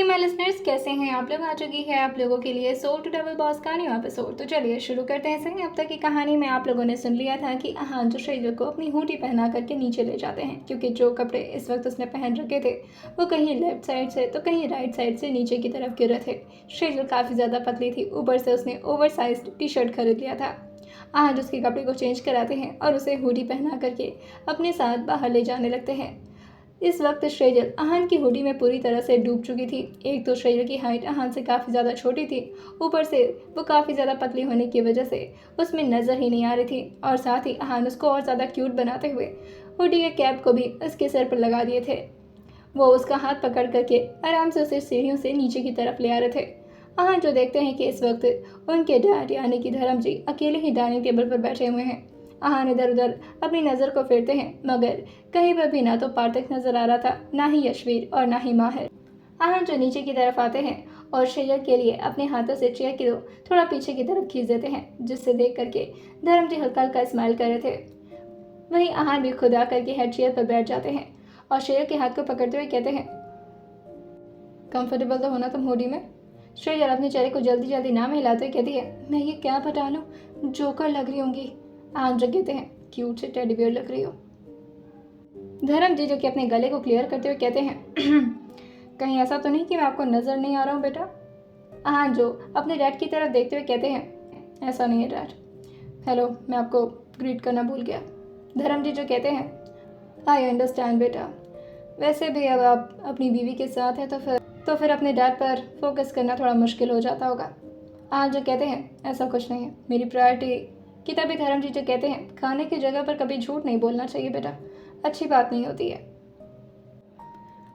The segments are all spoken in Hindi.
माय लिसनर्स, कैसे हैं आप लोग। आ चुकी है आप लोगों के लिए सोल टू डबल बॉस का न्यू एपिसोड। तो चलिए शुरू करते हैं। सही, अब तक की कहानी में आप लोगों ने सुन लिया था कि अहान जो श्रेजल को अपनी हुडी पहना करके नीचे ले जाते हैं, क्योंकि जो कपड़े इस वक्त उसने पहन रखे थे वो कहीं लेफ्ट साइड से तो कहीं राइट साइड से नीचे की तरफ गिर रहे थे। श्रेजल काफ़ी ज़्यादा पतली थी, ऊपर से उसने ओवर साइज टी शर्ट खरीद लिया था। अहान उसके कपड़े को चेंज कराते हैं और उसे हुडी पहना करके अपने साथ बाहर ले जाने लगते हैं। इस वक्त श्रेजल अहान की हुडी में पूरी तरह से डूब चुकी थी। एक तो श्रेजल की हाइट अहान से काफ़ी ज़्यादा छोटी थी, ऊपर से वो काफ़ी ज़्यादा पतली होने की वजह से उसमें नज़र ही नहीं आ रही थी, और साथ ही अहान उसको और ज़्यादा क्यूट बनाते हुए हुडी के कैप को भी उसके सर पर लगा दिए थे। वो उसका हाथ पकड़ करके आराम से उसे सीढ़ियों से नीचे की तरफ ले आ रहे थे। अहान जो देखते हैं कि इस वक्त उनके डैड यानी कि धर्म जी अकेले ही डाइनिंग टेबल पर बैठे हुए हैं। अहान इधर उधर अपनी नज़र को फेरते हैं, मगर कहीं पर भी ना तो पार्थक नजर आ रहा था, ना ही यशवीर और ना ही माहिर। अहान जो नीचे की तरफ आते हैं और श्रेजल के लिए अपने हाथों से चेयर की थोड़ा पीछे की तरफ खींच देते हैं, जिससे देख करके धर्म जी हल्का हल्का स्माइल कर रहे थे। वहीं अहान भी खुद आकर के हेड चेयर पर बैठ जाते हैं और श्रेजल के हाथ को पकड़ते हुए कहते हैं, कंफर्टेबल तो होना तुम हुडी में। श्रेजल अपने चेहरे को जल्दी जल्दी ना हिलाते हुए कहती है, मैं ये क्या बता लूँ, जोकर लग रही होंगी। अहान जो कहते हैं, क्यूट से टेडी बियर लग रही हो। धर्म जी जो कि अपने गले को क्लियर करते हुए कहते हैं, कहीं ऐसा तो नहीं कि मैं आपको नजर नहीं आ रहा हूँ बेटा। अहान जो अपने डैड की तरफ देखते हुए कहते हैं, ऐसा नहीं है डैड। हेलो, मैं आपको ग्रीट करना भूल गया। धर्म जी जो कहते हैं, आई अंडरस्टैंड बेटा, वैसे भी अब आप अपनी बीवी के साथ हैं तो फिर अपने डैड पर फोकस करना थोड़ा मुश्किल हो जाता होगा। अहान जो कहते हैं, ऐसा कुछ नहीं है, मेरी प्रायोरिटी की। तभी धर्म जी जो कहते हैं, खाने की जगह पर कभी झूठ नहीं बोलना चाहिए बेटा, अच्छी बात नहीं होती है।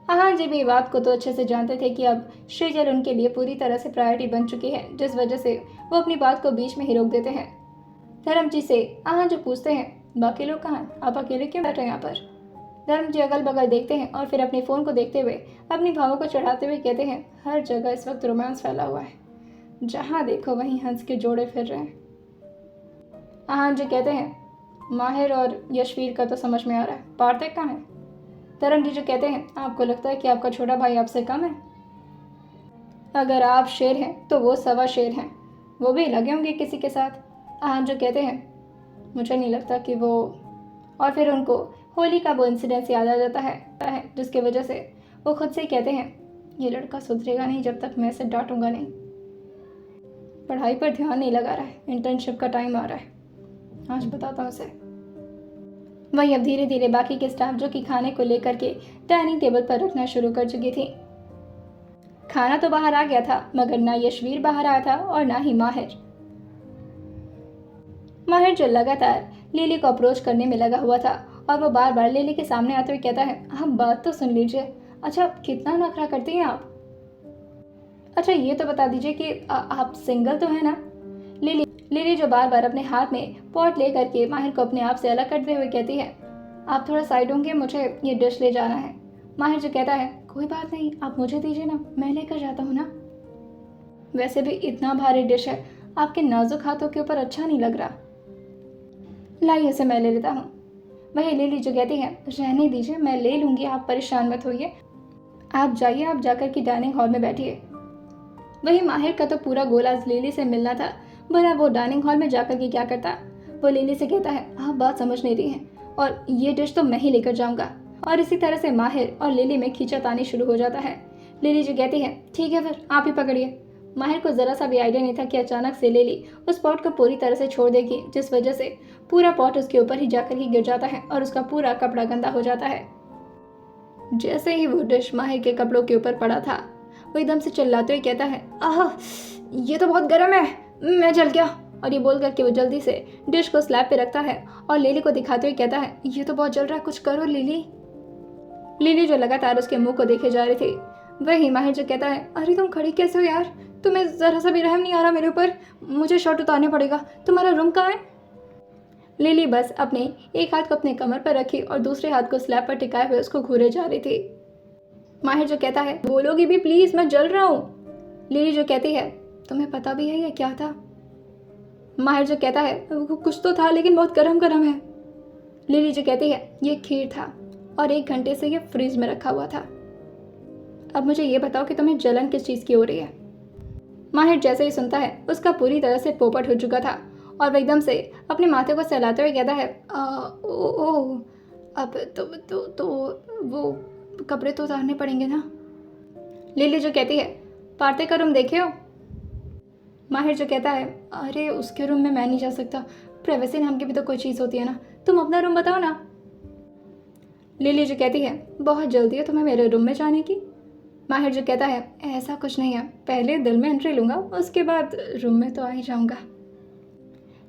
अहान जी भी बात को तो अच्छे से जानते थे कि अब श्रीजल उनके लिए पूरी तरह से प्रायोरिटी बन चुकी है, जिस वजह से वो अपनी बात को बीच में ही रोक देते हैं। धर्म जी से अहान जो पूछते हैं, बाकी लोग कहाँ हैं, आप अकेले क्यों बैठे हैं यहाँ पर। धर्म जी अगल बगल देखते हैं और फिर अपने फ़ोन को देखते हुए अपनी भावों को चढ़ाते हुए कहते हैं, हर जगह इस वक्त रोमांस फैला हुआ है, जहाँ देखो वहीं हंस के जोड़े फिर रहे हैं। अहान जी कहते हैं, माहिर और यशवीर का तो समझ में आ रहा है, पार्थक कहाँ है। धर्म जी जो कहते हैं, आपको लगता है कि आपका छोटा भाई आपसे कम है। अगर आप शेर हैं तो वो सवा शेर हैं, वो भी लगे होंगे किसी के साथ। अहान जो कहते हैं, मुझे नहीं लगता कि वो। और फिर उनको होली का वो इंसिडेंस याद आ जाता है, जिसकी वजह से वो खुद से कहते हैं, ये लड़का सुधरेगा नहीं जब तक मैं इसे डांटूंगा नहीं। पढ़ाई पर ध्यान नहीं लगा रहा है, इंटर्नशिप का टाइम आ रहा है, आज बताता हूँ उसे। वहीं अब धीरे धीरे बाकी के स्टाफ जो कि खाने को लेकर के डाइनिंग टेबल पर रखना शुरू कर चुकी थी। खाना तो बाहर आ गया था, मगर ना यशवीर बाहर आया था और ना ही माहिर। माहिर जो लगातार लिली को अप्रोच करने में लगा हुआ था, और वो बार बार लिली के सामने आते हुए कहता है, आप बात तो सुन लीजिए। अच्छा, कितना नखरा करती हैं आप। अच्छा, ये तो बता दीजिए कि आप सिंगल तो है ना। लिली जो बार बार अपने हाथ में पॉट ले करके माहिर को अपने आप से अलग करते हुए कहती है, आप थोड़ा साइड होंगे, मुझे ये डिश ले जाना है। माहिर जो कहता है, कोई बात नहीं, आप मुझे दीजिए ना, मैं लेकर जाता हूँ ना। वैसे भी इतना भारी डिश है, आपके नाजुक हाथों के ऊपर अच्छा नहीं लग रहा। लाइए इसे मैं ले लेता हूँ। वही लिली जो कहती है, रहने दीजिए, मैं ले लूँगी, आप परेशान मत होइए, आप जाइए, आप जाकर के डाइनिंग हॉल में बैठिए। वही माहिर का तो पूरा गोल आज लिली से मिलना था, भला वो डाइनिंग हॉल में जाकर के क्या करता। वो लिली से कहता है, आप बात समझ नहीं रही हैं, और ये डिश तो मैं ही लेकर जाऊंगा। और इसी तरह से माहिर और लिली में खींचातानी शुरू हो जाता है। लिली जो कहती है, ठीक है फिर आप ही पकड़िए। माहिर को ज़रा सा भी आइडिया नहीं था कि अचानक से लिली उस पॉट को पूरी तरह से छोड़ देगी, जिस वजह से पूरा पॉट उसके ऊपर ही जाकर के गिर जाता है और उसका पूरा कपड़ा गंदा हो जाता है। जैसे ही वो डिश माहिर के कपड़ों के ऊपर पड़ा था, वो एकदम से चिल्लाते हुए कहता है, आह, ये तो बहुत गर्म है, मैं जल गया। और ये बोल करके वो जल्दी से डिश को स्लैब पे रखता है और लिली को दिखाते हुए कहता है, ये तो बहुत जल रहा है, कुछ करो लिली। लिली जो लगातार उसके मुंह को देखे जा रही थी, वही माहिर जो कहता है, अरे तुम खड़ी कैसे हो यार, तुम्हें ज़रा सा भी रहम नहीं आ रहा मेरे ऊपर, मुझे शर्ट उतारना पड़ेगा, तुम्हारा रूम कहाँ है। लिली बस अपने एक हाथ को अपने कमर पर रखी और दूसरे हाथ को स्लैब पर टिकाए हुए उसको घूरे जा रही थी। माहिर जो कहता है, बोलोगी भी प्लीज, मैं जल रहा हूँ। लिली जो कहती है, तुम्हें पता भी है ये क्या था। माहिर जो कहता है, कुछ तो था लेकिन बहुत गरम गरम है। लिली जो कहती है, ये खीर था और 1 घंटे से ये फ्रिज में रखा हुआ था। अब मुझे ये बताओ कि तुम्हें जलन किस चीज़ की हो रही है। माहिर जैसे ही सुनता है उसका पूरी तरह से पोपट हो चुका था और वह एकदम से अपने माथे को सहलाते हुए कहता है ओ अब तो वो कपड़े तो उतारने पड़ेंगे ना। लिली जो कहती है पार्थे का रूम देखे हो। माहिर जो कहता है अरे उसके रूम में मैं नहीं जा सकता, प्राइवेसी नाम की भी तो कोई चीज़ होती है ना, तुम अपना रूम बताओ ना। लिली जो कहती है बहुत जल्दी है तुम्हें मेरे रूम में जाने की। माहिर जो कहता है ऐसा कुछ नहीं है, पहले दिल में एंट्री लूँगा उसके बाद रूम में तो आ ही जाऊँगा।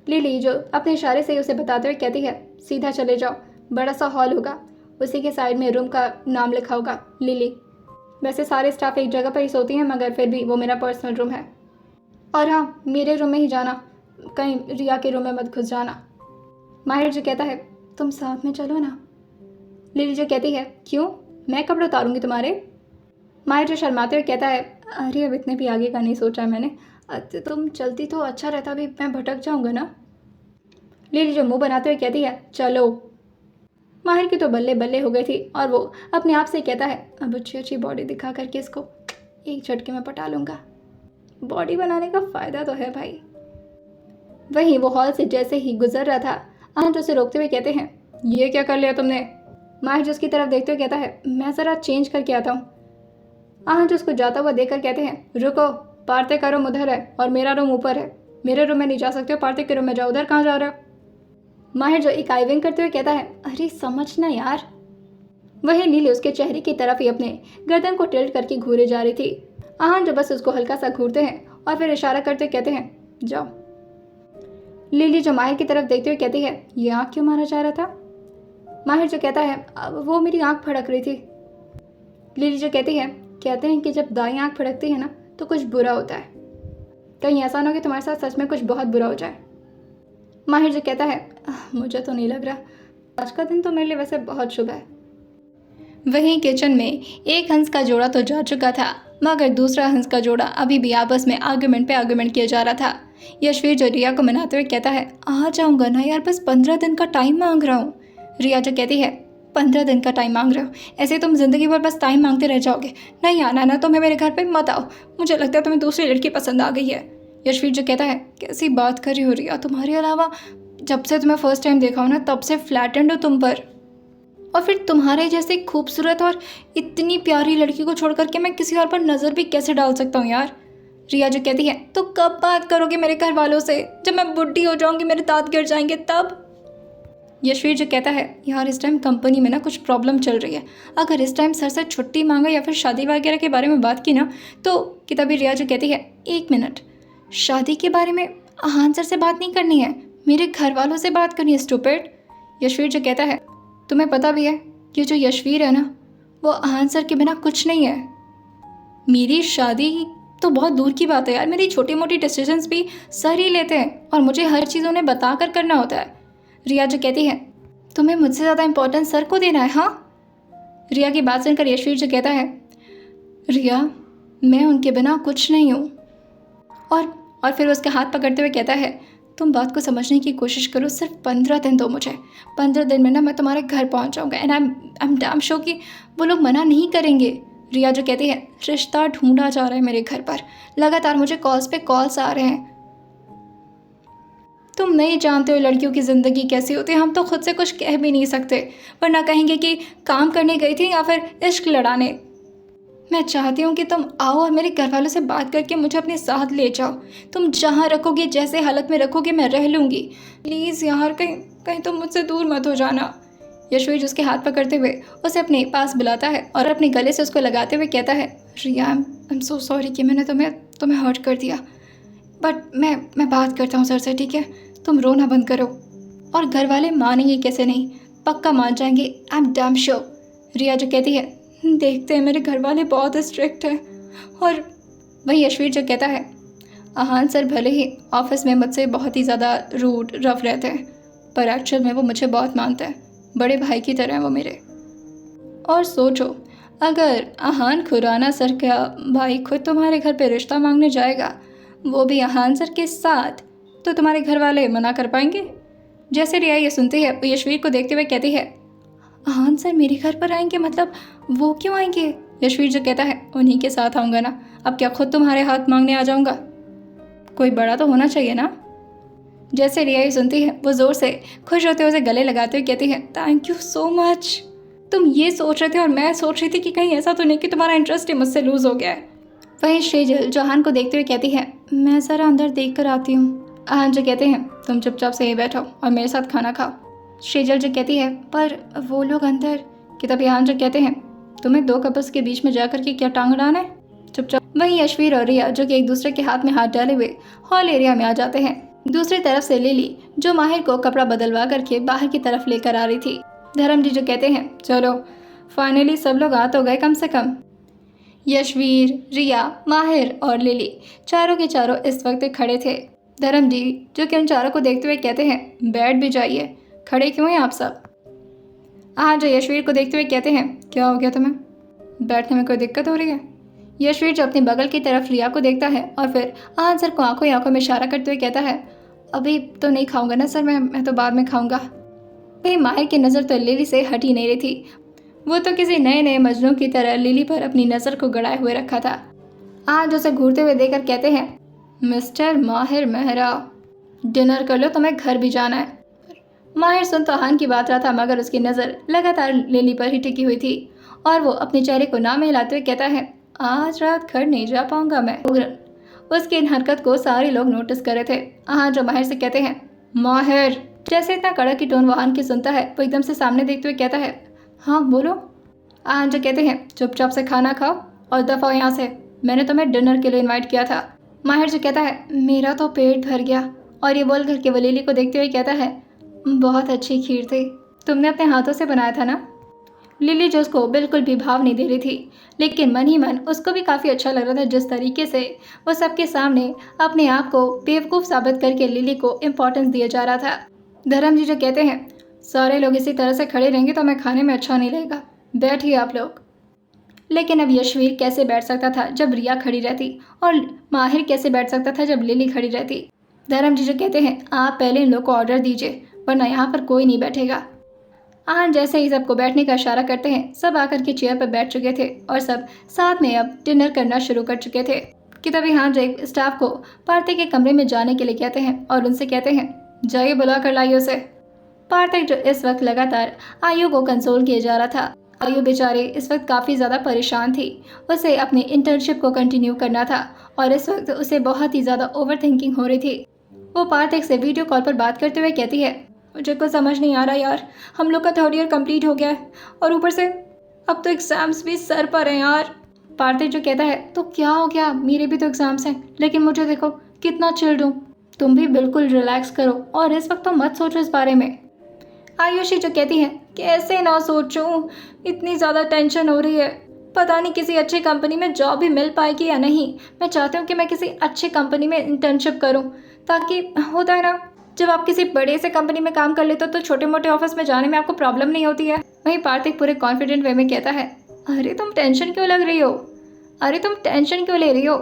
लिली जो अपने इशारे से उसे बताते हुए कहती है सीधा चले जाओ, बड़ा सा हॉल होगा, उसी के साइड में रूम का नाम लिखा होगा लिली। वैसे सारे स्टाफ एक जगह पर ही सोती हैं मगर फिर भी वो मेरा पर्सनल रूम है। और हाँ, मेरे रूम में ही जाना, कहीं रिया के रूम में मत घुस जाना। माहिर जो कहता है तुम साथ में चलो ना। लिली जो कहती है क्यों, मैं कपड़े उतारूंगी तुम्हारे। माहिर जो शर्माते हुए कहता है अरे अब इतने भी आगे का नहीं सोचा है मैंने, तुम चलती तो अच्छा रहता, भी मैं भटक जाऊंगा ना। लिली जो मुंह बनाते हुए कहती है चलो। माहिर की तो बल्ले बल्ले हो गई थी और वो अपने आप से कहता है अब अच्छी अच्छी बॉडी दिखा करके इसको एक झटके में पटा लूँगा। बॉडी बनाने का फ़ायदा तो है भाई। वहीं वो हॉल से जैसे ही गुजर रहा था आहन उसे रोकते हुए कहते हैं ये क्या कर लिया तुमने। माहिर जो उसकी तरफ देखते हुए कहता है मैं ज़रा चेंज करके आता हूँ। आहन जो उसको जाता हुआ देखकर कहते हैं रुको, पार्थे का रूम उधर है और मेरा रूम ऊपर है, मेरे रूम में नहीं जा सकते हो, पार्थे के रूम में जाओ, उधर कहाँ जा रहे हो। माहिर जो एक आईविंग करते हुए कहता है अरे समझना यार। वही लीली उसके चेहरे की तरफ ही अपने गर्दन को टिल्ट करके घूरे जा रही थी। आहन जो बस उसको हल्का सा घूरते हैं और फिर इशारा करते कहते हैं जाओ। लिली जो माहिर की तरफ देखते हुए कहती है ये आँख क्यों मारा जा रहा था। माहिर जो कहता है अब वो मेरी आँख फड़क रही थी। लिली जो कहती है कहते हैं कि जब दाई आँख फड़कती है ना तो कुछ बुरा होता है, कहीं ऐसा ना हो कि तुम्हारे साथ सच में कुछ बहुत बुरा हो जाए। माहिर जो कहता है मुझे तो नहीं लग रहा, आज का दिन तो मेरे लिए वैसे बहुत शुभ है। वहीं किचन में एक हंस का जोड़ा तो जा चुका था मगर दूसरा हंस का जोड़ा अभी भी आपस में आर्गुमेंट पे आर्गुमेंट किया जा रहा था। यशवीर जो रिया को मनाते हुए कहता है आ जाऊंगा ना यार, बस 15 दिन का टाइम मांग रहा हूँ। रिया जो कहती है 15 दिन का टाइम मांग रहे हो, ऐसे तुम जिंदगी भर बस टाइम मांगते रह जाओगे, नहीं आना ना तुम्हें मेरे घर पे मत आओ, मुझे लगता है तुम्हें दूसरी लड़की पसंद आ गई है। यशवीर जो कहता है कैसी बात कर रही हो रिया, तुम्हारे अलावा जब से तुम्हें फर्स्ट टाइम देखा हो ना तब से फ्लैटेंड हो तुम पर, और फिर तुम्हारे जैसे खूबसूरत और इतनी प्यारी लड़की को छोड़ करके मैं किसी और पर नज़र भी कैसे डाल सकता हूँ यार। रिया जो कहती है तो कब बात करोगे मेरे घर वालों से, जब मैं बुढ़ी हो जाऊंगी, मेरे दांत गिर जाएंगे तब। यशवीर जो कहता है यार इस टाइम कंपनी में ना कुछ प्रॉब्लम चल रही है, अगर इस टाइम सर से छुट्टी मांगा या फिर शादी वगैरह के बारे में बात की ना तो कि तभी रिया जो कहती है 1 मिनट, शादी के बारे में आहान सर से बात नहीं करनी है, मेरे घर वालों से बात करनी है स्टूपिड। यशवीर जो कहता है तुम्हें पता भी है कि जो यशवीर है ना वो आहान सर के बिना कुछ नहीं है। मेरी शादी तो बहुत दूर की बात है यार, मेरी छोटी मोटी डिसीजंस भी सर ही लेते हैं और मुझे हर चीज़ उन्हें बता कर करना होता है। रिया जो कहती है तुम्हें मुझसे ज़्यादा इंपॉर्टेंस सर को देना है। हाँ। रिया की बात सुनकर यशवीर जो कहता है रिया मैं उनके बिना कुछ नहीं हूँ, और फिर उसके हाथ पकड़ते हुए कहता है तुम बात को समझने की कोशिश करो, सिर्फ 15 दिन दो मुझे, 15 दिन में ना मैं तुम्हारे घर पहुँच जाऊँगा and I am damn sure कि वो लोग मना नहीं करेंगे। रिया जो कहती है रिश्ता ढूंढा जा रहा है मेरे घर पर, लगातार मुझे कॉल्स पे कॉल्स आ रहे हैं, तुम नहीं जानते हो लड़कियों की ज़िंदगी कैसी होती है, हम तो खुद से कुछ कह भी नहीं सकते वरना कहेंगे कि काम करने गई थी या फिर इश्क लड़ाने। मैं चाहती हूँ कि तुम आओ और मेरे घर वालों से बात करके मुझे अपने साथ ले जाओ, तुम जहाँ रखोगे जैसे हालत में रखोगे मैं रह लूँगी, प्लीज़ यार कहीं कहीं तुम मुझसे दूर मत हो जाना। यशवीर उसके हाथ पकड़ते हुए उसे अपने पास बुलाता है और अपने गले से उसको लगाते हुए कहता है रिया आई एम सो सॉरी कि मैंने तुम्हें हर्ट कर दिया, बट मैं बात करता हूँ सर से, ठीक है, तुम रोना बंद करो। और घर वाले मानेंगे कैसे नहीं, पक्का मान जाएंगे, आई एम डैम श्योर। रिया जो कहती है देखते हैं मेरे घर वाले बहुत स्ट्रिक्ट हैं। और वही यशवीर जो कहता है आहान सर भले ही ऑफिस में मुझसे बहुत ही ज़्यादा रूड रफ रहते हैं पर एक्चुअल में वो मुझे बहुत मानते हैं, बड़े भाई की तरह हैं वो मेरे। और सोचो अगर आहान खुराना सर का भाई खुद तुम्हारे घर पे रिश्ता मांगने जाएगा, वो भी आहान सर के साथ, तो तुम्हारे घर वाले मना कर पाएंगे। जैसे रिया ये सुनती है यशवीर को देखते हुए कहती है आहान सर मेरे घर पर आएंगे, मतलब वो क्यों आएंगे, यशवीर जो कहता है उन्हीं के साथ आऊँगा ना, अब क्या खुद तुम्हारे हाथ मांगने आ जाऊँगा? कोई बड़ा तो होना चाहिए ना। जैसे रिया ये सुनती है वो ज़ोर से खुश होते हुए उसे गले लगाते हुए कहती है थैंक यू सो मच। तुम ये सोच रहे थे और मैं सोच रही थी कि कहीं ऐसा तो नहीं कि तुम्हारा इंटरेस्ट ही मुझसे लूज़ हो गया है। वहीं श्रीजल जो आहान को देखते हुए कहती है मैं ज़रा अंदर देख कर आती हूँ। आहान जो कहते हैं तुम चुपचाप से यहीं बैठो और मेरे साथ खाना खाओ। श्रीजल जो कहती है पर वो लोग अंदर। कि तभी आहान जो कहते हैं तुम्हें दो कपल्स के बीच में जाकर के क्या टांग अड़ाना है, चुपचाप। वहीं यशवीर और रिया जो कि एक दूसरे के हाथ में हाथ डाले हुए हॉल एरिया में आ जाते हैं। दूसरी तरफ से लिली जो माहिर को कपड़ा बदलवा करके बाहर की तरफ लेकर आ रही थी। धर्म जी जो कहते हैं चलो फाइनली सब लोग आ तो गए कम से कम। यशवीर, रिया, माहिर और लिली चारों के चारों इस वक्त खड़े थे। धर्म जी जो कि उन चारों को देखते हुए कहते हैं बैठ भी जाइए, खड़े क्यों हैं आप सब। आज जो यशवीर को देखते हुए कहते हैं क्या हो गया तुम्हें, बैठने में कोई दिक्कत हो रही है। यशवीर जो अपनी बगल की तरफ रिया को देखता है और फिर आहान सर को आंखों ही आंखों में इशारा करते हुए कहता है अभी तो नहीं खाऊंगा ना सर, मैं तो बाद में खाऊंगा। कहीं माहिर की नज़र तो लिली से हट ही नहीं रही थी। वो तो किसी नए नए मजनू की तरह लिली पर अपनी नज़र को गड़ाए हुए रखा था। आज उसे घूरते हुए देखकर कहते हैं मिस्टर माहिर मेहरा डिनर कर लो, तुम्हें घर भी जाना है। माहिर सुन तो आहान की बात रहा था मगर उसकी नज़र लगातार लिली पर ही टिकी हुई थी और वो अपने चेहरे को ना मिलाते हुए कहता है आज रात घर नहीं जा पाऊंगा मैं। उसकी इन हरकत को सारे लोग नोटिस कर रहे थे। आहान जो माहिर से कहते हैं माहिर। जैसे इतना कड़क की टोन वो आहान की सुनता है वो एकदम से सामने देखते हुए कहता है हाँ बोलो। आहान जो कहते हैं चुपचाप से खाना खाओ और दफा यहाँ से, मैंने तुम्हें डिनर के लिए इन्वाइट किया था। माहिर जो कहता है मेरा तो पेट भर गया और ये बोल करके वो लिली को देखते हुए कहता है बहुत अच्छी खीर थी, तुमने अपने हाथों से बनाया था ना। लिली जो उसको बिल्कुल भी भाव नहीं दे रही थी लेकिन मन ही मन उसको भी काफ़ी अच्छा लग रहा था जिस तरीके से वो सबके सामने अपने आप को बेवकूफ़ साबित करके लिली को इम्पोर्टेंस दिया जा रहा था। धर्म जी जो कहते हैं सारे लोग इसी तरह से खड़े रहेंगे तो हमें खाने में अच्छा नहीं लगेगा, बैठिए आप लोग। लेकिन अब यशवीर कैसे बैठ सकता था जब रिया खड़ी रहती और माहिर कैसे बैठ सकता था जब लिली खड़ी रहती। धर्म जी जो कहते हैं आप पहले इन लोग को ऑर्डर दीजिए वरना यहाँ पर कोई नहीं बैठेगा। आहान जैसे ही सबको बैठने का इशारा करते हैं सब आकर के चेयर पर बैठ चुके थे और सब साथ में अब डिनर करना शुरू कर चुके थे कि तभी हाँ जो एक स्टाफ को पार्थिक के कमरे में जाने के लिए कहते हैं और उनसे कहते हैं जाइए बुला कर लाइए उसे। पार्थिक जो इस वक्त लगातार आयु को कंसोल किया जा रहा था। आयु बेचारी इस वक्त काफ़ी ज़्यादा परेशान थी, उसे अपनी इंटर्नशिप को कंटिन्यू करना था और इस वक्त उसे बहुत ही ज़्यादा ओवर थिंकिंग हो रही थी। वो पार्थिक से वीडियो कॉल पर बात करते हुए कहती है मुझे कुछ समझ नहीं आ रहा यार, हम लोग का थर्ड ईयर कंप्लीट हो गया है और ऊपर से अब तो एग्ज़ाम्स भी सर पर हैं यार। पार्थिक जो कहता है तो क्या हो गया, मेरे भी तो एग्ज़ाम्स हैं लेकिन मुझे देखो कितना चिल्ड हूँ, तुम भी बिल्कुल रिलैक्स करो और इस वक्त तो मत सोचो इस बारे में। आयुषी जो कहती है कैसे ना सोचूं, इतनी ज़्यादा टेंशन हो रही है, पता नहीं किसी अच्छी कंपनी में जॉब भी मिल पाएगी या नहीं। मैं चाहती हूँ कि मैं किसी अच्छी कंपनी में इंटर्नशिप करूँ ताकि होता है ना जब आप किसी बड़े से कंपनी में काम कर लेते हो तो छोटे मोटे ऑफिस में जाने में आपको प्रॉब्लम नहीं होती है। वहीं पार्थिक पूरे कॉन्फिडेंट वे में कहता है अरे तुम टेंशन क्यों लग रही हो, अरे तुम टेंशन क्यों ले रही हो,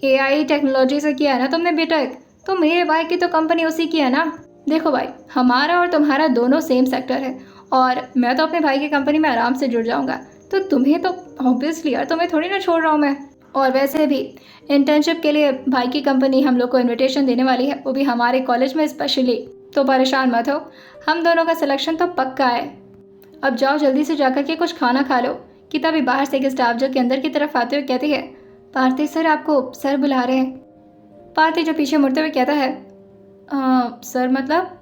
AI टेक्नोलॉजी से किया है ना तुमने बीटेक, तो मेरे भाई की तो कंपनी उसी की है ना। देखो भाई हमारा और तुम्हारा दोनों सेम सेक्टर है और मैं तो अपने भाई की कंपनी में आराम से जुड़ जाऊँगा, तो तुम्हें तो ऑब्वियसली यार तुम्हें थोड़ी ना छोड़ रहा हूँ मैं। और वैसे भी इंटर्नशिप के लिए भाई की कंपनी हम लोग को इनविटेशन देने वाली है, वो भी हमारे कॉलेज में स्पेशली, तो परेशान मत हो, हम दोनों का सिलेक्शन तो पक्का है। अब जाओ जल्दी से जाकर के कुछ खाना खा लो। कि तभी बाहर से एक स्टाफ जो के अंदर की तरफ आते हुए कहती है पार्थिक सर आपको सर बुला रहे हैं। पार्थिक जो पीछे मुड़ते हुए कहता है सर मतलब।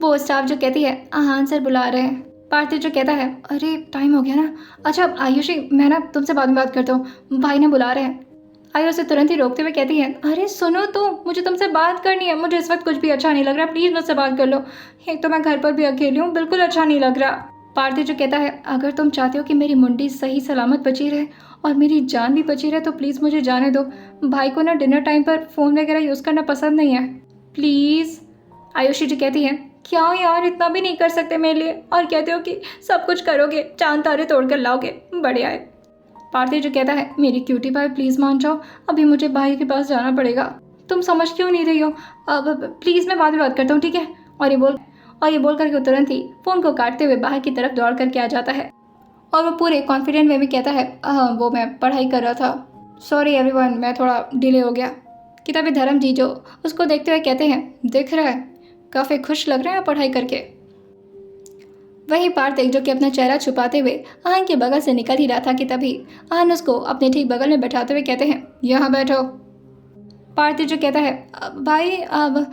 वो स्टाफ जो कहती है हाँ सर बुला रहे हैं। पार्थिक जो कहता है अरे टाइम हो गया ना, अच्छा आयुषी मैं ना तुमसे बाद में बात करता हूँ, भाई ने बुला रहे हैं। आयुष से तुरंत ही रोकते हुए कहती है अरे सुनो तो, मुझे तुमसे बात करनी है, मुझे इस वक्त कुछ भी अच्छा नहीं लग रहा, प्लीज़ मुझसे बात कर लो, एक तो मैं घर पर भी अकेली हूँ, बिल्कुल अच्छा नहीं लग रहा। पार्थिक जो कहता है अगर तुम चाहते हो कि मेरी मुंडी सही सलामत बची रहे और मेरी जान भी बची रहे तो प्लीज़ मुझे जाने दो, भाई को ना डिनर टाइम पर फ़ोन वगैरह यूज़ करना पसंद नहीं है, प्लीज़। आयुषी जी कहती है क्या यार इतना भी नहीं कर सकते मेरे लिए, और कहते हो कि सब कुछ करोगे, चांद तारे तोड़ कर लाओगे, बढ़िया है। पार्थिक जो कहता है मेरी क्यूटी पाई प्लीज़ मान जाओ, अभी मुझे भाई के पास जाना पड़ेगा, तुम समझ क्यों नहीं रही हो, अब प्लीज़ मैं बाद में बात करता हूँ ठीक है। और ये बोल करके तुरंत ही फ़ोन को काटते हुए बाहर की तरफ दौड़ करके आ जाता है। और वो पूरे कॉन्फिडेंट वे में कहता है, हाँ वो मैं पढ़ाई कर रहा था, सॉरी एवरीवन, मैं थोड़ा डिले हो गया। किताबी धर्म जी जो उसको देखते हुए कहते हैं, दिख रहा है काफ़ी खुश लग रहे हैं पढ़ाई करके। वहीं पार्थिक जो कि अपना चेहरा छुपाते हुए आहन के बगल से निकल ही रहा था कि तभी आहन उसको अपने ठीक बगल में बैठाते हुए कहते हैं, यहाँ बैठो। पार्थिक जो कहता है, भाई अब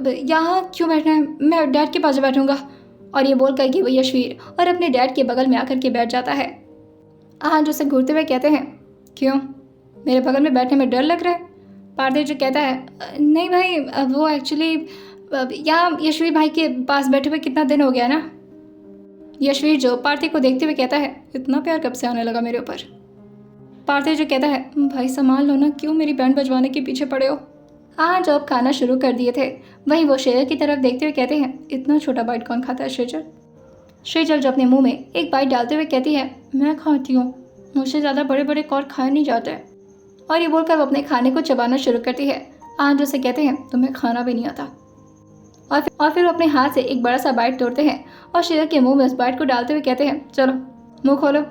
यहाँ क्यों बैठना है, मैं डैड के पास बैठूंगा। और ये बोल कर कि वो यशवीर और अपने डैड के बगल में आकर के बैठ जाता है। आहन जो उसे घूरते हुए कहते हैं, क्यों मेरे बगल में बैठने में डर लग रहा है। पार्थिक जो कहता है, नहीं भाई वो एक्चुअली यहाँ यशवीर भाई के पास बैठे हुए कितना दिन हो गया ना। यशवीर जो पार्थिव को देखते हुए कहता है, इतना प्यार कब से आने लगा मेरे ऊपर। पार्थिव जो कहता है, भाई संभाल लो ना, क्यों मेरी बैंड बजवाने के पीछे पड़े हो। हाँ जो अब खाना शुरू कर दिए थे, वहीं वो शेजल की तरफ देखते हुए कहते हैं, इतना छोटा बाइट कौन खाता है शेजल। शेजल जो अपने मुंह में एक बाइट डालते हुए कहती है, मैं खाती हूँ, मुझसे ज़्यादा बड़े बड़े कौर खाए नहीं जाते। और ये बोलकर वो अपने खाने को चबाना शुरू करती है। आज उसे कहते हैं, तुम्हें खाना भी नहीं आता। और फिर वो अपने हाथ से एक बड़ा सा बाइट तोड़ते हैं और शेजल के मुंह में उस बाइट को डालते हुए कहते हैं, चलो मुंह खोलो।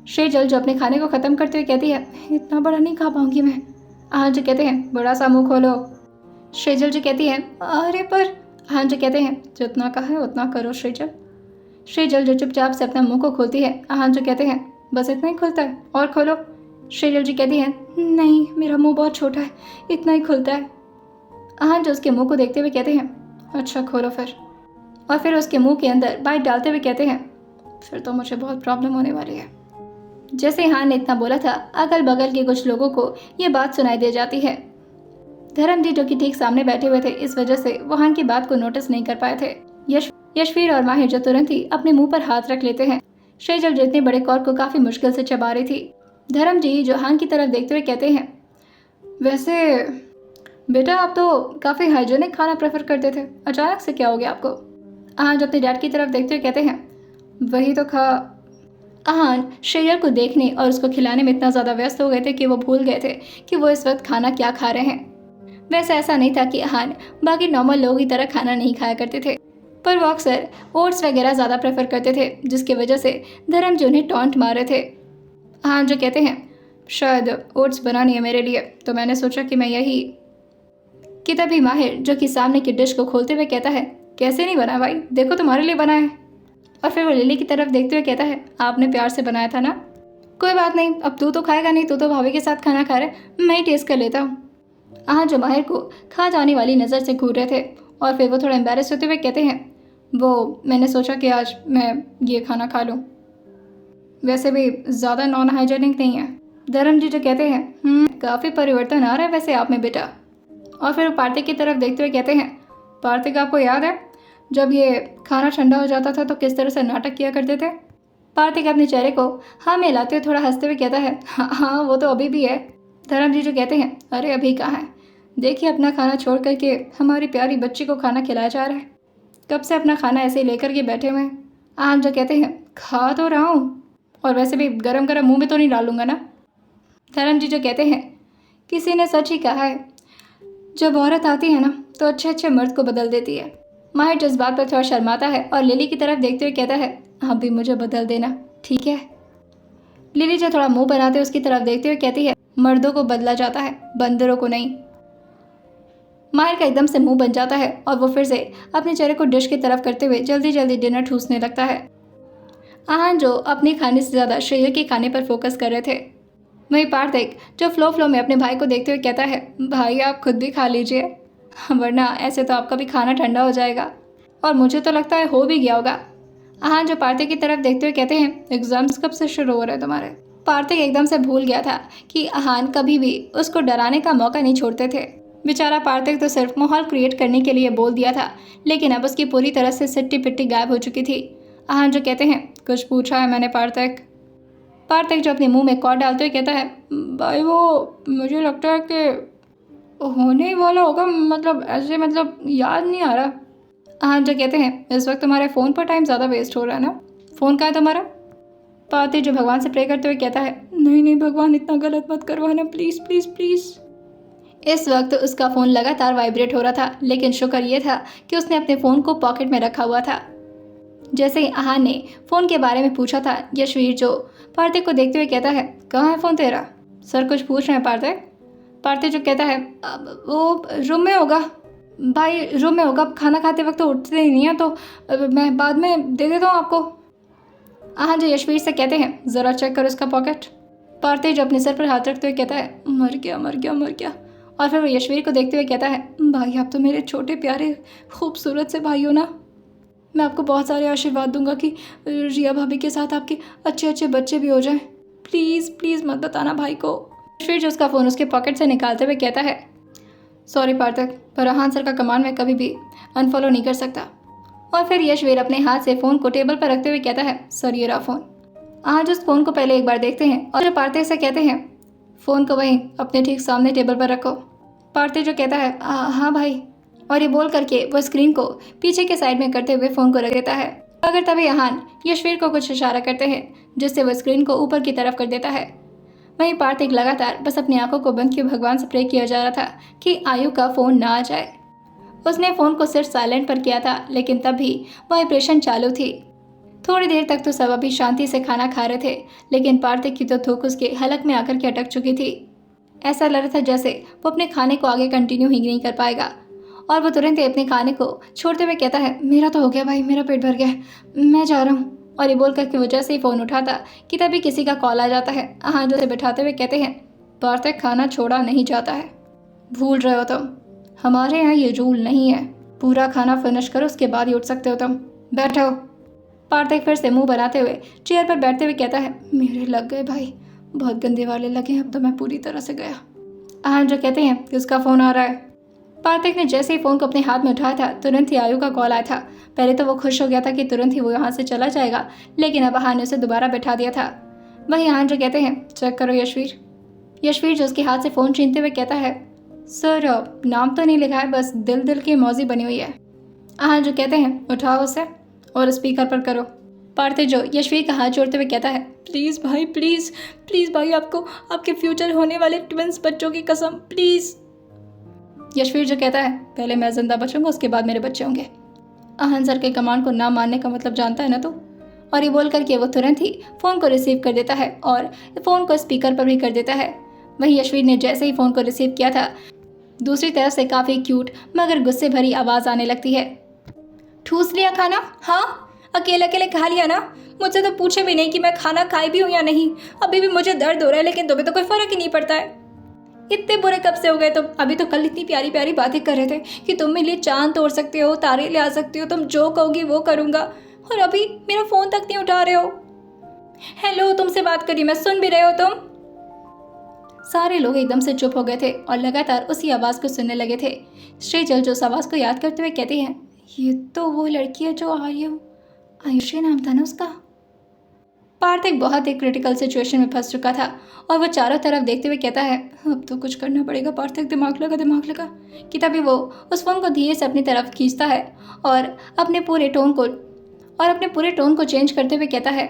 शेजल जो अपने खाने को ख़त्म करते हुए कहती है, इतना बड़ा नहीं खा पाऊंगी मैं। आहन जो कहते हैं, बड़ा सा मुंह खोलो। शेजल जो कहती है, अरे पर। आहन जो कहते हैं, जितना कहा है उतना करो शेजल। शेजल जो चुपचाप से अपना मुंह को खोलती है। आहन जो कहते हैं, बस इतना ही खुलता है, और खोलो। शेजल जी कहती है, नहीं मेरा मुंह बहुत छोटा है, इतना ही खुलता है। आहन जो उसके मुंह को देखते हुए कहते हैं, अच्छा खोलो फिर। और फिर उसके मुंह के अंदर बाइट डालते हुए कहते हैं, फिर तो मुझे बहुत प्रॉब्लम होने वाली है। जैसे आहन ने इतना बोला था, अगल बगल के कुछ लोगों को ये बात सुनाई दे जाती है। धर्मजीत जो कि ठीक सामने बैठे हुए थे, इस वजह से वो आहन की बात को नोटिस नहीं कर पाए थे। यशवीर और माहिर जो तुरंत ही अपने मुंह पर हाथ रख लेते हैं। शेजल जो इतने बड़े कौर को काफी मुश्किल से चबा रही थी। धर्मजी जो आहन की तरफ देखते हुए कहते हैं, वैसे बेटा आप तो काफ़ी हाइजीनिक खाना प्रेफर करते थे, अचानक से क्या हो गया आपको। आहन जो अपने डैड की तरफ देखते हुए कहते हैं, वही तो खा। आहन शेजल को देखने और उसको खिलाने में इतना ज़्यादा व्यस्त हो गए थे कि वो भूल गए थे कि वो इस वक्त खाना क्या खा रहे हैं। वैसे ऐसा नहीं था कि आहन बाकी नॉर्मल लोगों की तरह खाना नहीं खाया करते थे, पर वो अक्सर ओट्स वगैरह ज़्यादा प्रेफर करते थे, जिसकी वजह से धर्म जी उन्हें टॉन्ट मार रहे थे। आहन जो कहते हैं, शायद ओट्स बनानी है मेरे लिए, तो मैंने सोचा कि मैं यही। कि तभी माहिर जो कि सामने की डिश को खोलते हुए कहता है, कैसे नहीं बना भाई, देखो तुम्हारे लिए बना है। और फिर वो लिली की तरफ देखते हुए कहता है, आपने प्यार से बनाया था ना, कोई बात नहीं, अब तू तो खाएगा नहीं, तू तो भाभी के साथ खाना खा रहा है, मैं ही टेस्ट कर लेता हूँ। आहन जो माहिर को खा जाने वाली नज़र से घूर रहे थे और फिर वो थोड़ा एम्बेरस होते हुए कहते हैं, वो मैंने सोचा कि आज मैं ये खाना खा लूँ, वैसे भी ज़्यादा नॉन हाइजीनिक नहीं है। धर्म जी जो कहते हैं, काफ़ी परिवर्तन आ रहा है वैसे आप में बेटा। और फिर पार्थिक की तरफ देखते हुए कहते हैं, पार्थिक आपको याद है जब ये खाना ठंडा हो जाता था तो किस तरह से नाटक किया करते थे। पार्थिक अपने चेहरे को हाँ में लाते हुए थोड़ा हंसते हुए कहता है, हाँ वो तो अभी भी है। धर्म जी जो कहते हैं, अरे अभी कहाँ है, देखिए अपना खाना छोड़ करके हमारी प्यारी बच्ची को खाना खिलाया जा रहा है, कब से अपना खाना ऐसे ही लेकर के बैठे हुए हैं। आहन जो कहते हैं, खा तो रहा हूँ, और वैसे भी गरम गरम मुँह में तो नहीं डालूंगा ना। धर्म जी जो कहते हैं, किसी ने सच ही कहा है, जब औरत आती है ना तो अच्छे अच्छे मर्द को बदल देती है। माहिर जिस बात पर थोड़ा शर्माता है और लिली की तरफ देखते हुए कहता है, आप भी मुझे बदल देना ठीक है। लिली जो थोड़ा मुंह बनाते उसकी तरफ देखते हुए कहती है, मर्दों को बदला जाता है, बंदरों को नहीं। माहिर का एकदम से मुंह बन जाता है और वो फिर से अपने चेहरे को डिश की तरफ करते हुए जल्दी जल्दी डिनर ठूसने लगता है। आहन जो अपने खाने से ज़्यादा शेजल के खाने पर फोकस कर रहे थे। वहीं पार्थिक जो फ्लो में अपने भाई को देखते हुए कहता है, भाई आप खुद भी खा लीजिए, वरना ऐसे तो आपका भी खाना ठंडा हो जाएगा, और मुझे तो लगता है हो भी गया होगा। आहन जो पार्थिक की तरफ देखते हुए कहते हैं, एग्जाम्स कब से शुरू हो रहे हैं तुम्हारे। पार्थिक एकदम से भूल गया था कि आहन कभी भी उसको डराने का मौका नहीं छोड़ते थे। बेचारा पार्थिक तो सिर्फ माहौल क्रिएट करने के लिए बोल दिया था, लेकिन अब उसकी पूरी तरह से सिट्टी पिट्टी गायब हो चुकी थी। आहन जो कहते हैं, कुछ पूछा है मैंने पार्थिक। पार्थिक जो अपने मुंह में कौर डालते हुए कहता है, भाई वो मुझे लगता है कि होने ही वाला होगा, मतलब ऐसे मतलब याद नहीं आ रहा। आहन जो कहते हैं, इस वक्त तुम्हारे फ़ोन पर टाइम ज़्यादा वेस्ट हो रहा है ना, फ़ोन कहाँ है तुम्हारा। पार्थिक जो भगवान से प्रे करते हुए कहता है, नहीं नहीं भगवान इतना गलत मत करवाना प्लीज़ प्लीज़ प्लीज़। इस वक्त उसका फ़ोन लगातार वाइब्रेट हो रहा था, लेकिन शुक्र ये था कि उसने अपने फ़ोन को पॉकेट में रखा हुआ था। जैसे ही आहान ने फ़ोन के बारे में पूछा था, यशवीर जो पार्थिव को देखते हुए कहता है, कहाँ है फ़ोन तेरा? सर कुछ पूछ रहे हैं पार्थिव? पार्थिव जो कहता है, वो रूम में होगा भाई, रूम में होगा, खाना खाते वक्त तो उठते ही नहीं है, तो मैं बाद में दे देता हूँ आपको। आहान जो यशवीर से कहते हैं, ज़रा चेक करो उसका पॉकेट। पार्थिव जो अपने सर पर हाथ रखते हुए कहता है, मर गया मर गया मर गया। और फिर वो यशवीर को देखते हुए कहता है, भाई आप तो मेरे छोटे प्यारे खूबसूरत से भाई हो ना, मैं आपको बहुत सारे आशीर्वाद दूंगा कि रिया भाभी के साथ आपके अच्छे अच्छे बच्चे भी हो जाएं। प्लीज़ प्लीज़ मत बताना भाई को। यशवीर जो उसका फ़ोन उसके पॉकेट से निकालते हुए कहता है, सॉरी पार्थिव, पर आहान सर का कमांड मैं कभी भी अनफॉलो नहीं कर सकता। और फिर यशवीर अपने हाथ से फ़ोन को टेबल पर रखते हुए कहता है, सर ये रहा फ़ोन। आज उस फ़ोन को पहले एक बार देखते हैं और पार्थिव से कहते हैं, फ़ोन को वहीं अपने ठीक सामने टेबल पर रखो। पार्थिव जो कहता है, हाँ भाई। और ये बोल करके वो स्क्रीन को पीछे के साइड में करते हुए फ़ोन को रख देता है। अगर तभी आहान यशवीर को कुछ इशारा करते हैं जिससे वो स्क्रीन को ऊपर की तरफ कर देता है। वहीं पार्थिव लगातार बस अपनी आंखों को बंद किए भगवान से प्रे किया जा रहा था कि आयु का फ़ोन ना आ जाए। उसने फ़ोन को सिर्फ साइलेंट पर किया था, लेकिन तब भी वाइब्रेशन चालू थी। थोड़ी देर तक तो सब अभी शांति से खाना खा रहे थे, लेकिन पार्थिव की तो थूक उसके हलक में आकर के अटक चुकी थी। ऐसा लग रहा था जैसे वो अपने खाने को आगे कंटिन्यू ही नहीं कर पाएगा। और वो तुरंत ही अपने खाने को छोड़ते हुए कहता है, मेरा तो हो गया भाई, मेरा पेट भर गया, मैं जा रहा हूँ। और ये बोल करके वो जैसे ही फ़ोन उठाता कि तभी किसी का कॉल आ जाता है। आहान जो उसे बिठाते हुए कहते हैं, पार्थिव खाना छोड़ा नहीं जाता है, भूल रहे हो तुम, हमारे यहाँ ये रूल नहीं है, पूरा खाना फिनिश करो उसके बाद ही उठ सकते हो तुम, बैठो। पार्थिव फिर से मुंह बनाते हुए चेयर पर बैठते हुए कहता है, मेरे लग गए भाई, बहुत गंदे वाले लगे, अब तो मैं पूरी तरह से गया। आहान जो कहते हैं कि उसका फ़ोन आ रहा है। पार्थिव ने जैसे ही फ़ोन को अपने हाथ में उठाया था, तुरंत ही आयु का कॉल आया था। पहले तो वो खुश हो गया था कि तुरंत ही वो यहाँ से चला जाएगा, लेकिन अब आहान ने उसे दोबारा बैठा दिया था। वहीं आहान जो कहते हैं, चेक करो यशवीर। यशवीर जो उसके हाथ से फ़ोन छीनते हुए कहता है, सर नाम तो नहीं लिखा है, बस दिल दिल की इमोजी बनी हुई है। आहान जो कहते हैं, उठाओ उसे और स्पीकर पर करो। पार्थिव जो यशवीर का हाथ जोड़ते हुए कहता है, प्लीज़ भाई प्लीज़ प्लीज़ भाई, आपको आपके फ्यूचर होने वाले ट्विंस बच्चों की कसम, प्लीज़। यशवीर जो कहता है, पहले मैं जिंदा बचूंगा उसके बाद मेरे बच्चे होंगे। आहान सर के कमांड को ना मानने का मतलब जानता है ना तू। और ये बोल करके वो तुरंत ही फ़ोन को रिसीव कर देता है और फ़ोन को स्पीकर पर भी कर देता है। वहीं यशवीर ने जैसे ही फ़ोन को रिसीव किया था, दूसरी तरफ से काफ़ी क्यूट मगर गुस्से भरी आवाज़ आने लगती है, ठूस लिया खाना? हाँ, अकेले अकेले खा लिया ना, मुझसे तो पूछे भी नहीं कि मैं खाना खाई भी हूँ या नहीं। अभी भी मुझे दर्द हो रहा है, लेकिन तुम्हें तो कोई फ़र्क ही नहीं पड़ता है। इतने बुरे कब से हो गए तुम? अभी तो कल इतनी प्यारी प्यारी बातें कर रहे थे कि तुम मेरे लिए चांद तोड़ सकते हो, तारे ले आ सकते हो, तुम जो कहोगी वो करूँगा, और अभी मेरा फ़ोन तक नहीं उठा रहे हो। हेलो, तुमसे बात करी, मैं सुन भी रहे हो तुम? सारे लोग एकदम से चुप हो गए थे और लगातार उसी आवाज़ को सुनने लगे थे। श्रीजल जो उस आवाज़ को याद करते हुए कहती है, ये तो वो लड़की है जो आयुषी नाम था ना उसका। पार्थिव बहुत ही क्रिटिकल सिचुएशन में फंस चुका था और वो चारों तरफ देखते हुए कहता है, अब तो कुछ करना पड़ेगा पार्थिव, दिमाग लगा दिमाग लगा। कि तभी वो उस फ़ोन को धीरे से अपनी तरफ खींचता है और अपने पूरे टोन को चेंज करते हुए कहता है,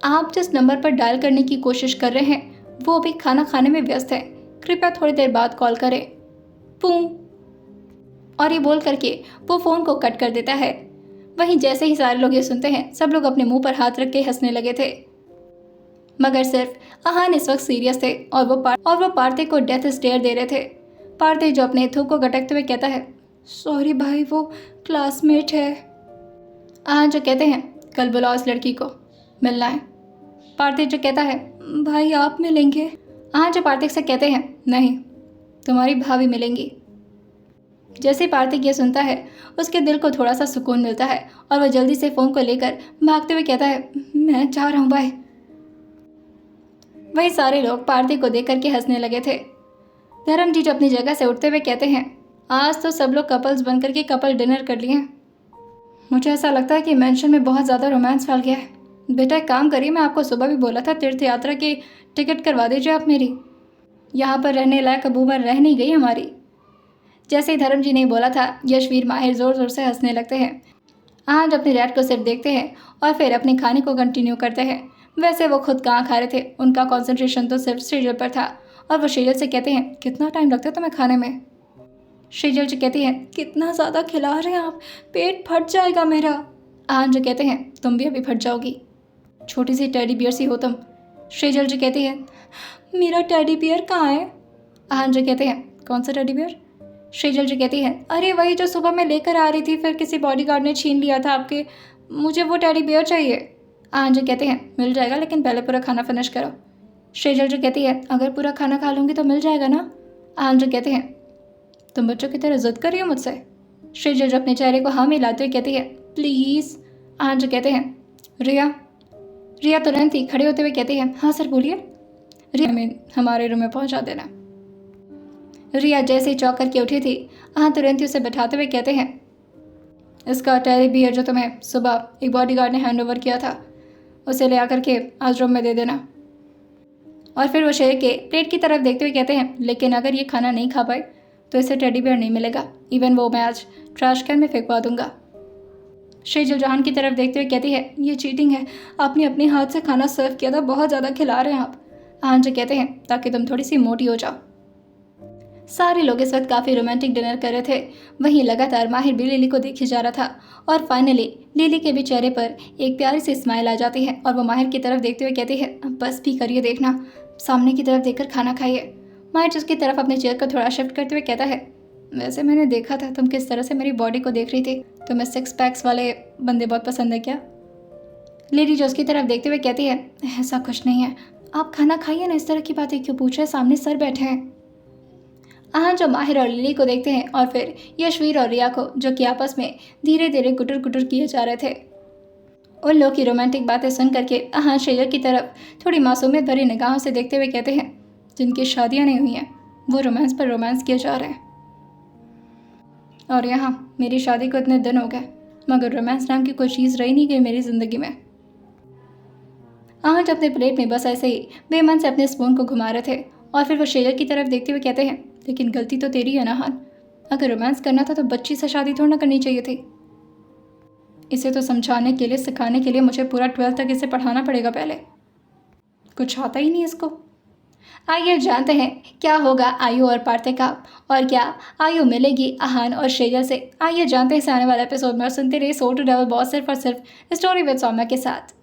आप जिस नंबर पर डायल करने की कोशिश कर रहे हैं वो अभी खाना खाने में व्यस्त है, कृपया थोड़ी देर बाद कॉल करें। पूं। और ये बोल करके वो फ़ोन को कट कर देता है। वहीं जैसे ही सारे लोग ये सुनते हैं, सब लोग अपने मुंह पर हाथ रख के हंसने लगे थे, मगर सिर्फ आहान इस वक्त सीरियस थे और वो पार्थिव को डेथ स्टेयर दे रहे थे। पार्थिव जो अपने थूक को गटकते हुए कहता है, सॉरी भाई, वो क्लासमेट है। आहान जो कहते हैं, कल बुलाओ इस लड़की को, मिलना है। पार्थिव जो कहता है, भाई आप मिलेंगे? आहान जो पार्थिव से कहते हैं, नहीं, तुम्हारी भाभी मिलेंगी। जैसे पार्थिव ये सुनता है, उसके दिल को थोड़ा सा सुकून मिलता है और वह जल्दी से फ़ोन को लेकर भागते हुए कहता है, मैं जा रहा हूँ, बाय। वही सारे लोग पार्थिव को देख करके हंसने लगे थे। धर्म जी जो अपनी जगह से उठते हुए कहते हैं, आज तो सब लोग कपल्स बन करके कपल डिनर कर लिए। मुझे ऐसा लगता है कि मेंशन में बहुत ज़्यादा रोमांस फैल गया है। बेटा एक काम करिए, मैं आपको सुबह भी बोला था तीर्थ यात्रा की टिकट करवा दीजिए आप मेरी, यहाँ पर रहने लायक अब उम्र रह नहीं गई हमारी। जैसे ही धर्म जी ने बोला था, यशवीर माहिर ज़ोर ज़ोर से हंसने लगते हैं। आज अपने डैड को सिर्फ देखते हैं और फिर अपने खाने को कंटिन्यू करते हैं। वैसे वो खुद कहाँ खा रहे थे, उनका कंसंट्रेशन तो सिर्फ श्रीजल पर था। और वो श्रीजल से कहते हैं, कितना टाइम लगता है तुम्हें खाने में? श्रीजल जी कहती है, कितना ज़्यादा खिला रहे हैं आप, पेट फट जाएगा मेरा। आहान जो कहते हैं तुम भी अभी फट जाओगी, छोटी सी टेडी बियर सी हो तुम। शेजल जो कहती है मेरा टेडी बियर कहाँ है? आहान जो कहते हैं कौन सा टेडी बियर? शेजल जो कहती है अरे वही जो सुबह मैं लेकर आ रही थी, फिर किसी बॉडीगार्ड ने छीन लिया था आपके, मुझे वो टेडी बियर चाहिए। आहान जो कहते हैं मिल जाएगा, लेकिन पहले पूरा खाना फिनिश करो। शेजल जो कहती है अगर पूरा खाना खा लूँगी तो मिल जाएगा ना? आहान जो कहते हैं तुम बच्चों की तरह जिद कर रही हो मुझसे। शेजल जो अपने चेहरे को हाँ मिलाते हुए कहती है प्लीज़। आहान जो कहते हैं रिया तुरंत ही खड़े होते हुए कहती है हाँ सर बोलिए। रिया में हमारे रूम में पहुंचा देना। रिया जैसे ही चौंक करके उठी थी, आहान तुरंत ही उसे बैठाते हुए कहते हैं इसका टेडी बियर जो तुम्हें सुबह एक बॉडीगार्ड ने हैंड ओवर किया था, उसे ले आकर के आज रूम में दे देना। और फिर वो शेर के प्लेट की तरफ देखते हुए कहते हैं लेकिन अगर ये खाना नहीं खा पाए तो इसे टेडी बियर नहीं मिलेगा, इवन वो मैं आज ट्रैश कैन में फेंकवा दूंगा। शेजल जहान की तरफ देखते हुए कहती है ये चीटिंग है, आपने अपने हाथ से खाना सर्व किया था, बहुत ज़्यादा खिला रहे हैं आप। आहान जो कहते हैं ताकि तुम थोड़ी सी मोटी हो जाओ। सारे लोग इस वक्त काफ़ी रोमांटिक डिनर कर रहे थे। वहीं लगातार माहिर भी लिली को देखे जा रहा था और फाइनली लिली के भी चेहरे पर एक प्यारी सी स्माइल आ जाती है और वो माहिर की तरफ देखते हुए कहती है बस भी करिए, देखना सामने की तरफ देखकर खाना खाइए। माहिर जिसकी तरफ अपने चेयर को थोड़ा शिफ्ट करते हुए कहता है वैसे मैंने देखा था तुम किस तरह से मेरी बॉडी को देख रही थी, तुम्हें 6 पैक्स वाले बंदे बहुत पसंद है क्या? लिली जो उसकी तरफ देखते हुए कहती है ऐसा कुछ नहीं है, आप खाना खाइए ना, इस तरह की बातें क्यों पूछ रहे हैं, सामने सर बैठे हैं। आहान जो माहिर और लिली को देखते हैं और फिर यशवीर और रिया को, जो कि आपस में धीरे धीरे गुटर गुटर किए जा रहे थे। उन लोग की रोमांटिक बातें सुन करके आहान शेजल की तरफ थोड़ी मासूमियत भरी निगाहों से देखते हुए कहते हैं जिनकी शादियां नहीं हुई हैं वो रोमांस पर रोमांस किए जा रहे हैं, और यहाँ मेरी शादी को इतने दिन हो गए मगर रोमांस नाम की कोई चीज़ रही नहीं गई मेरी ज़िंदगी में। आहान अपने प्लेट में बस ऐसे ही बेमन से अपने स्पून को घुमा रहे थे और फिर वो शेजल की तरफ देखते हुए कहते हैं लेकिन गलती तो तेरी है ना आहान, अगर रोमांस करना था तो बच्ची से शादी थोड़ा ना करनी चाहिए थी। इसे तो समझाने के लिए सिखाने के लिए मुझे पूरा 12th तक इसे पढ़ाना पड़ेगा, पहले कुछ आता ही नहीं इसको। आइए जानते हैं क्या होगा आयु और पार्थिव का, और क्या आयु मिलेगी आहान और शेजल से। आइए जानते हैं इस आने वाले एपिसोड में और सुनते रहिए सोल टू डबल बॉस सिर्फ और सिर्फ स्टोरी विद सौम्या के साथ।